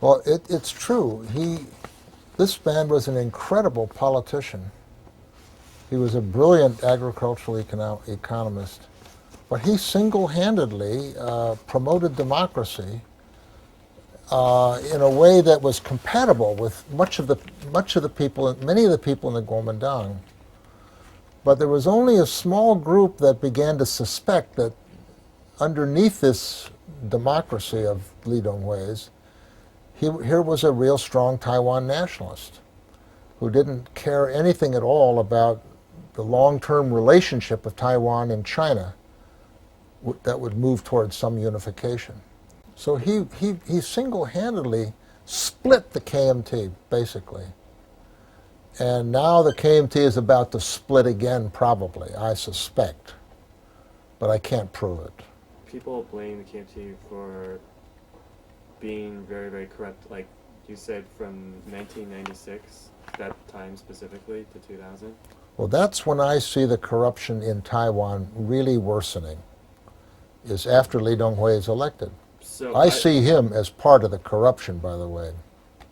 Well, it's true. This man was an incredible politician. He was a brilliant agricultural economist, but he single-handedly promoted democracy in a way that was compatible with many of the people in the Kuomintang. But there was only a small group that began to suspect that underneath this democracy of Lee Teng-Hui's, here was a real strong Taiwan nationalist who didn't care anything at all about the long-term relationship of Taiwan and China that would move towards some unification. So he single-handedly split the KMT, basically. And now the KMT is about to split again, probably, I suspect. But I can't prove it. People blame the KMT for being very, very corrupt, like you said, from 1996, that time specifically, to 2000? Well, that's when I see the corruption in Taiwan really worsening, is after Lee Teng-Hui is elected. So I see him as part of the corruption, by the way.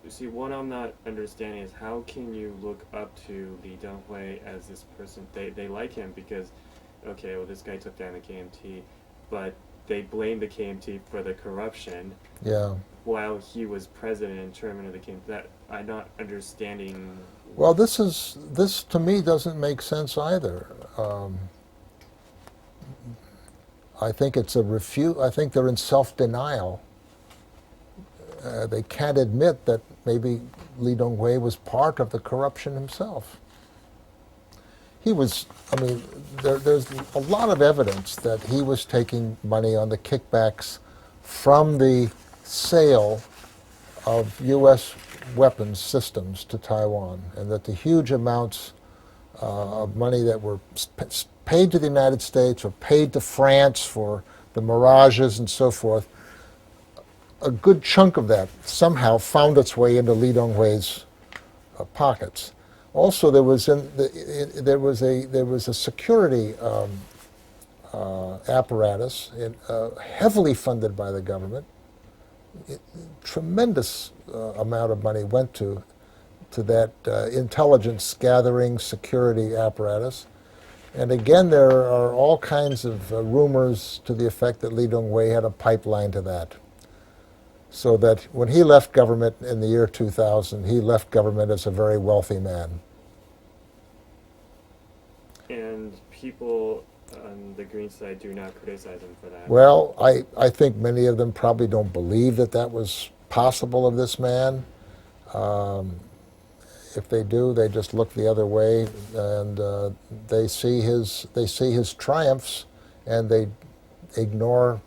You see, what I'm not understanding is how can you look up to Lee Teng-Hui as this person? They like him because, okay, well, this guy took down the KMT, but they blame the KMT for the corruption. Yeah. While he was president and chairman of the KMT. That I'm not understanding. Well, this to me doesn't make sense either. I think it's a I think they're in self-denial. They can't admit that maybe Lee Teng-Hui was part of the corruption himself. He was, I mean, there's a lot of evidence that he was taking money on the kickbacks from the sale of U.S. weapons systems to Taiwan, and that the huge amounts of money that were paid to the United States or paid to France for the Mirages and so forth, a good chunk of that somehow found its way into Lee Teng-Hui's pockets. Also, there was a security apparatus heavily funded by the government. Tremendous amount of money went to that intelligence gathering security apparatus. And again, there are all kinds of rumors to the effect that Lee Teng-Hui had a pipeline to that. So that when he left government in the year 2000, he left government as a very wealthy man. And people on the green side do not criticize him for that. Well, I think many of them probably don't believe that that was possible of this man. If they do, they just look the other way, and they see his triumphs, and they ignore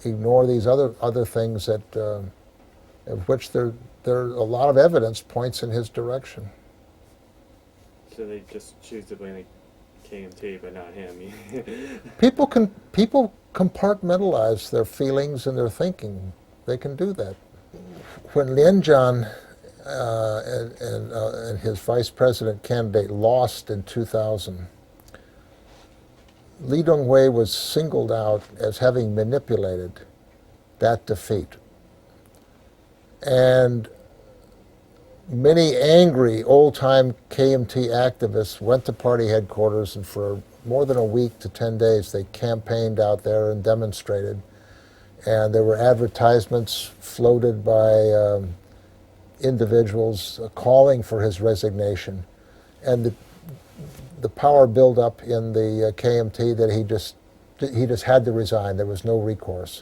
these other things that of which there a lot of evidence points in his direction. So they just choose to blame the KMT, but not him. People compartmentalize their feelings and their thinking. They can do that. When Lien Zhan and his vice president candidate lost in 2000, Lee Teng-Hui was singled out as having manipulated that defeat. And many angry old-time KMT activists went to party headquarters, and for more than a week to 10 days they campaigned out there and demonstrated. And there were advertisements floated by individuals calling for his resignation. And the power built up in the KMT that he just had to resign. There was no recourse.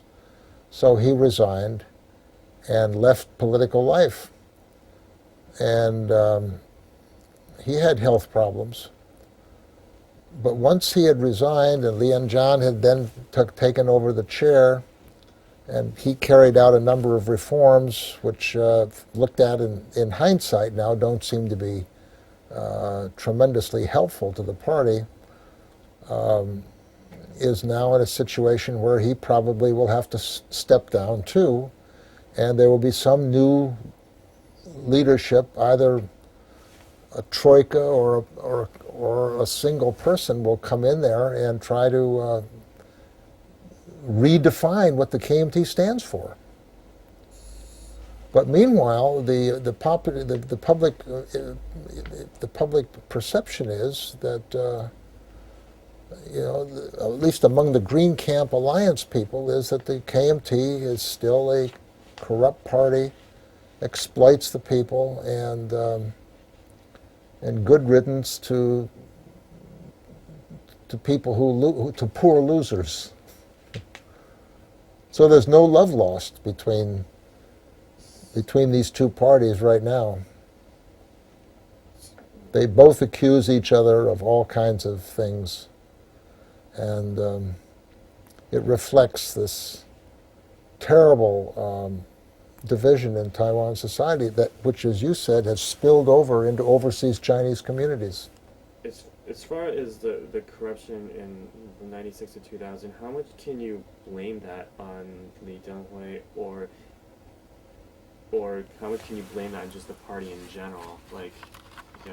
So he resigned and left political life. And he had health problems. But once he had resigned and Lien Zhan had then taken over the chair, and he carried out a number of reforms which, looked at in hindsight now, don't seem to be tremendously helpful to the party, is now in a situation where he probably will have to step down too, and there will be some new leadership, either a troika or a single person will come in there and try to redefine what the KMT stands for. But meanwhile, the public perception is that at least among the Green Camp Alliance people, is that the KMT is still a corrupt party, exploits the people, and good riddance to people to poor losers. So there's no love lost between these two parties right now. They both accuse each other of all kinds of things, and it reflects this terrible division in Taiwan society which, as you said, has spilled over into overseas Chinese communities. As far as the corruption in from 96 to 2000, how much can you blame that on Lee Teng-Hui, or how much can you blame that on just the party in general? Like, do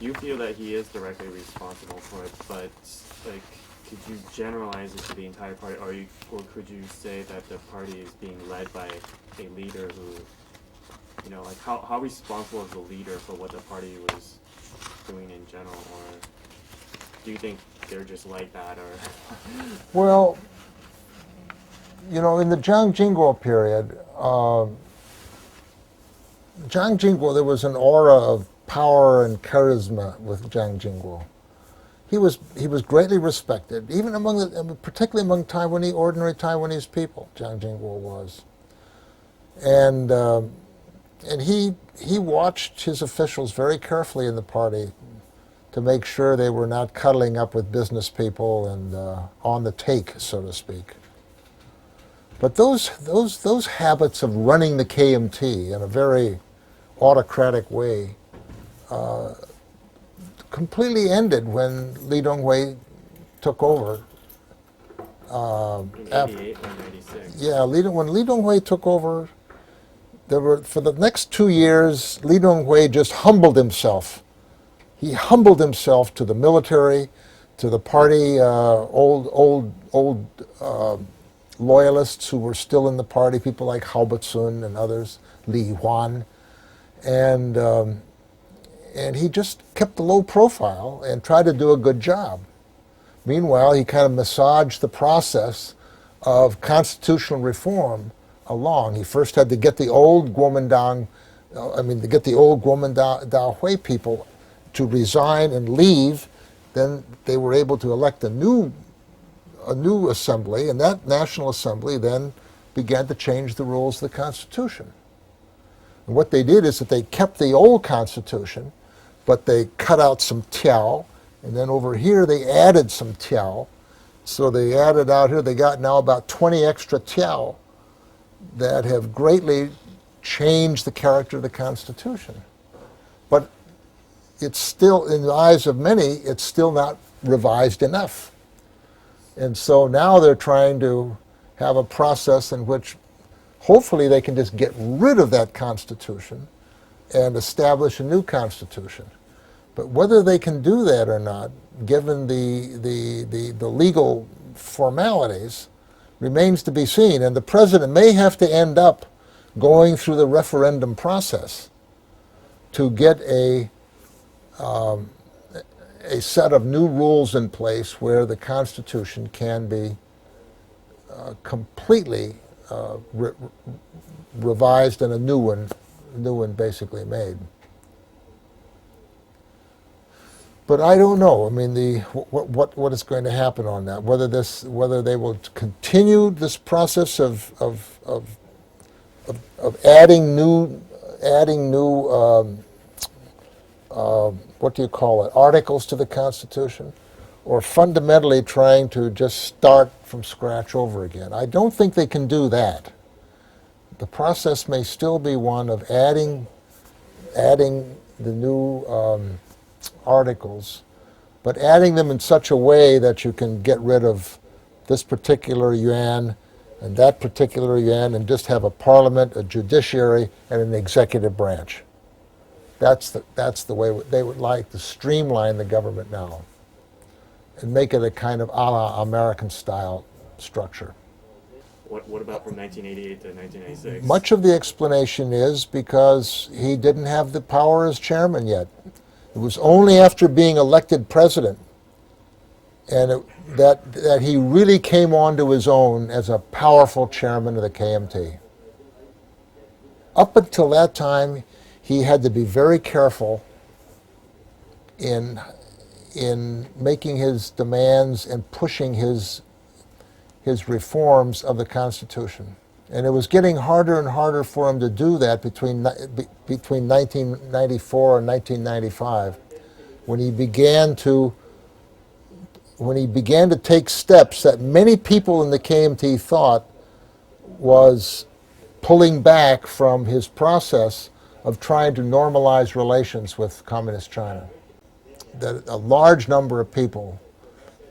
you feel that he is directly responsible for it, but like, could you generalize it to the entire party, or could you say that the party is being led by a leader who, like how responsible is the leader for what the party was doing in general, or do you think they're just like that, or? Well, in the Jiang Jingguo period, there was an aura of power and charisma with Jiang Jingguo. He was greatly respected, even particularly among ordinary Taiwanese people. Jiang Jingguo was, and he watched his officials very carefully in the party to make sure they were not cuddling up with business people and on the take, so to speak. But those habits of running the KMT in a very autocratic way completely ended when Lee Teng-Hui took over. In 88 or 96? Yeah, when Lee Teng-Hui took over, for the next 2 years, Lee Teng-Hui just humbled himself. He humbled himself to the military, to the party, old loyalists who were still in the party, people like Hao Batsun and others, Li Huan, and he just kept a low profile and tried to do a good job. Meanwhile, he kind of massaged the process of constitutional reform along. He first had to get the old Kuomintang Hui people to resign and leave. Then they were able to elect a new assembly, and that National Assembly then began to change the rules of the Constitution. And what they did is that they kept the old Constitution, but they cut out some tiao, and then over here they added some tiao. So they added out here, they got now about 20 extra tiao that have greatly changed the character of the Constitution. But it's still, in the eyes of many, it's still not revised enough. And so now they're trying to have a process in which hopefully they can just get rid of that Constitution and establish a new Constitution. But whether they can do that or not, given the legal formalities, remains to be seen. And the president may have to end up going through the referendum process to get a set of new rules in place where the Constitution can be completely revised and a new one basically made. But I don't know. I mean, what is going to happen on that? Whether they will continue this process of adding new what do you call it, articles to the Constitution, or fundamentally trying to just start from scratch over again. I don't think they can do that. The process may still be one of adding the new articles, but adding them in such a way that you can get rid of this particular yuan and that particular yuan and just have a parliament, a judiciary, and an executive branch. That's the way they would like to streamline the government now and make it a kind of a la American style structure. What about from 1988 to 1996? Much of the explanation is because he didn't have the power as chairman yet. It was only after being elected president that he really came onto his own as a powerful chairman of the KMT. Up until that time, he had to be very careful in making his demands and pushing his reforms of the Constitution. And it was getting harder and harder for him to do that between 1994 and 1995, when he began to take steps that many people in the KMT thought was pulling back from his process of trying to normalize relations with Communist China. That a large number of people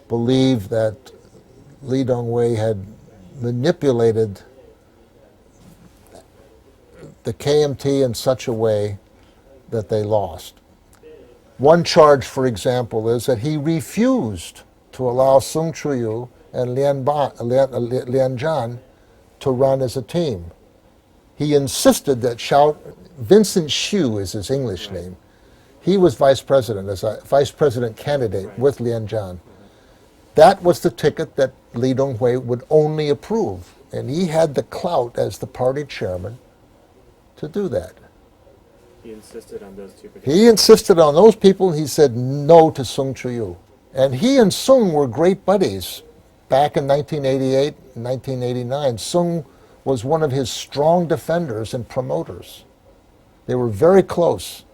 believed that Lee Teng-Hui had manipulated the KMT in such a way that they lost. One charge, for example, is that he refused to allow Sung Chu-yu and Lian Zhan to run as a team. He insisted that Vincent Siew is his English name. He was vice president, as a vice president candidate with Lian Zhan. That was the ticket that Lee Teng-Hui would only approve, and he had the clout as the party chairman to do that. He insisted on those two. He insisted on those people, and he said no to Sung Chu-yu. And he and Sung were great buddies back in 1988 and 1989. Sung was one of his strong defenders and promoters. They were very close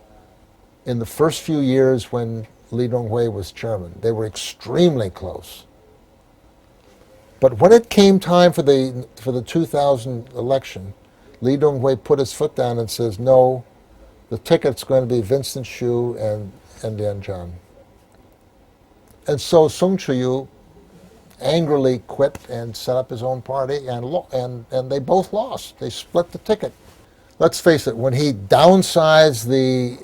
in the first few years when Lee Teng-Hui was chairman. They were extremely close. But when it came time for the 2000 election, Lee Teng-Hui put his foot down and says, no, the ticket's going to be Vincent Siew and Lian Zhan. And so Sung Chu-yu angrily quit and set up his own party, and they both lost. They split the ticket. Let's face it, when he downsized the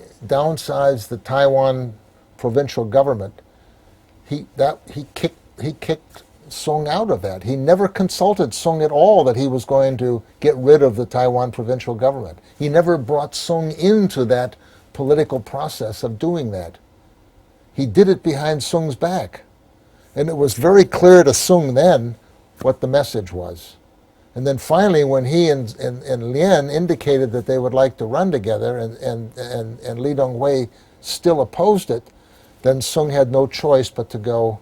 Taiwan provincial government, he kicked Sung out of that. He never consulted Sung at all that he was going to get rid of the Taiwan provincial government. He never brought Sung into that political process of doing that. He did it behind Sung's back. And it was very clear to Sung then what the message was. And then finally, when he and Lian indicated that they would like to run together, and Lee Teng-Hui still opposed it, then Sung had no choice but to go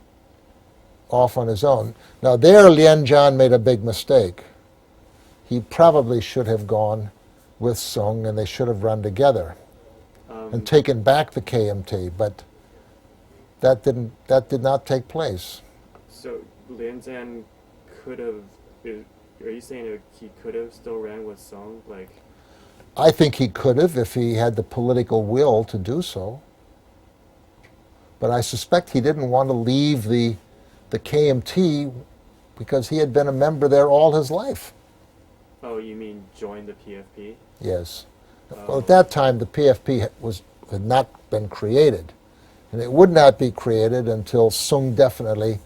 off on his own. Now there, Lian Zhan made a big mistake. He probably should have gone with Sung, and they should have run together and taken back the KMT, but that did not take place. So Lian Zhan could have. Are you saying that he could have still ran with Sung? Like, I think he could have if he had the political will to do so. But I suspect he didn't want to leave the KMT because he had been a member there all his life. oh, you mean join the PFP? Yes. Well, at that time, the PFP had not been created. And it would not be created until Sung definitely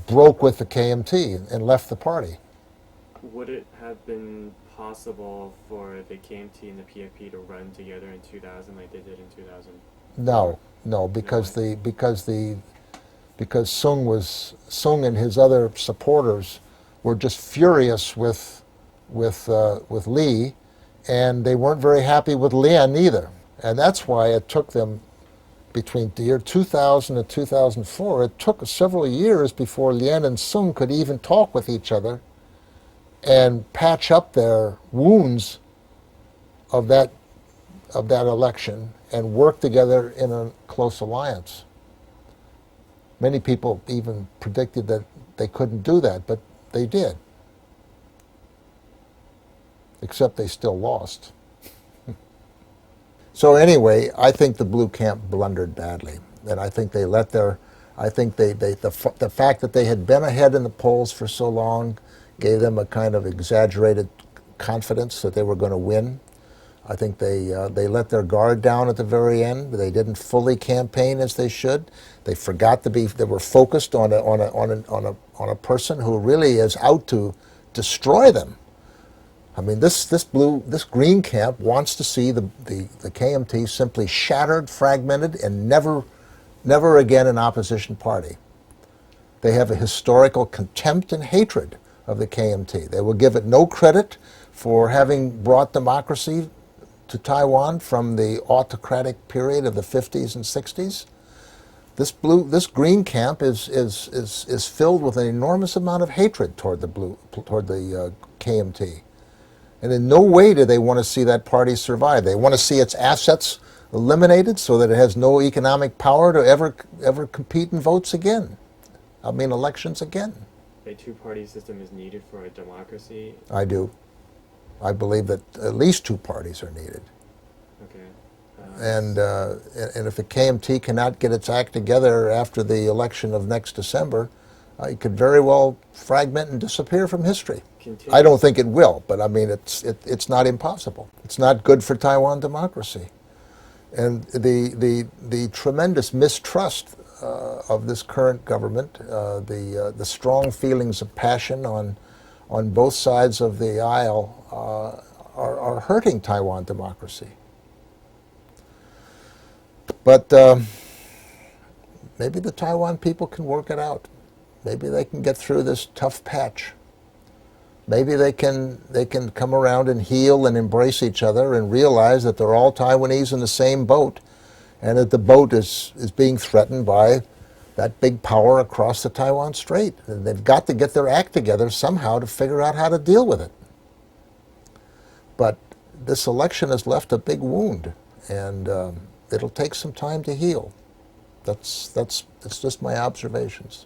broke with the KMT and left the party. Would it have been possible for the KMT and the PFP to run together in 2000 like they did in 2000? No, because Sung and his other supporters were just furious with Lee, and they weren't very happy with Lian either. And that's why it took them, between the year 2000 and 2004, it took several years before Lian and Sung could even talk with each other and patch up their wounds of that election and work together in a close alliance. Many people even predicted that they couldn't do that, but they did. Except they still lost. So anyway, I think the blue camp blundered badly, and I think they let the fact that they had been ahead in the polls for so long gave them a kind of exaggerated confidence that they were going to win. I think they let their guard down at the very end. They didn't fully campaign as they should. They forgot to be. They were focused on a person who really is out to destroy them. I mean, this green camp wants to see the KMT simply shattered, fragmented, and never again an opposition party. They have a historical contempt and hatred of the KMT. They will give it no credit for having brought democracy to Taiwan from the autocratic period of the 50s and 60s. This green camp is filled with an enormous amount of hatred toward the KMT. And in no way do they want to see that party survive. They want to see its assets eliminated so that it has no economic power to ever compete in votes again. I mean, elections again. A two-party system is needed for a democracy? I do. I believe that at least two parties are needed. Okay. And if the KMT cannot get its act together after the election of next December, it could very well fragment and disappear from history. I don't think it will, but I mean, it's not impossible. It's not good for Taiwan democracy. And the tremendous mistrust of this current government, the strong feelings of passion on both sides of the aisle are hurting Taiwan democracy. But maybe the Taiwan people can work it out. Maybe they can get through this tough patch. Maybe they can come around and heal and embrace each other and realize that they're all Taiwanese in the same boat, and that the boat is being threatened by that big power across the Taiwan Strait. And they've got to get their act together somehow to figure out how to deal with it. But this election has left a big wound, and it'll take some time to heal. That's just my observations.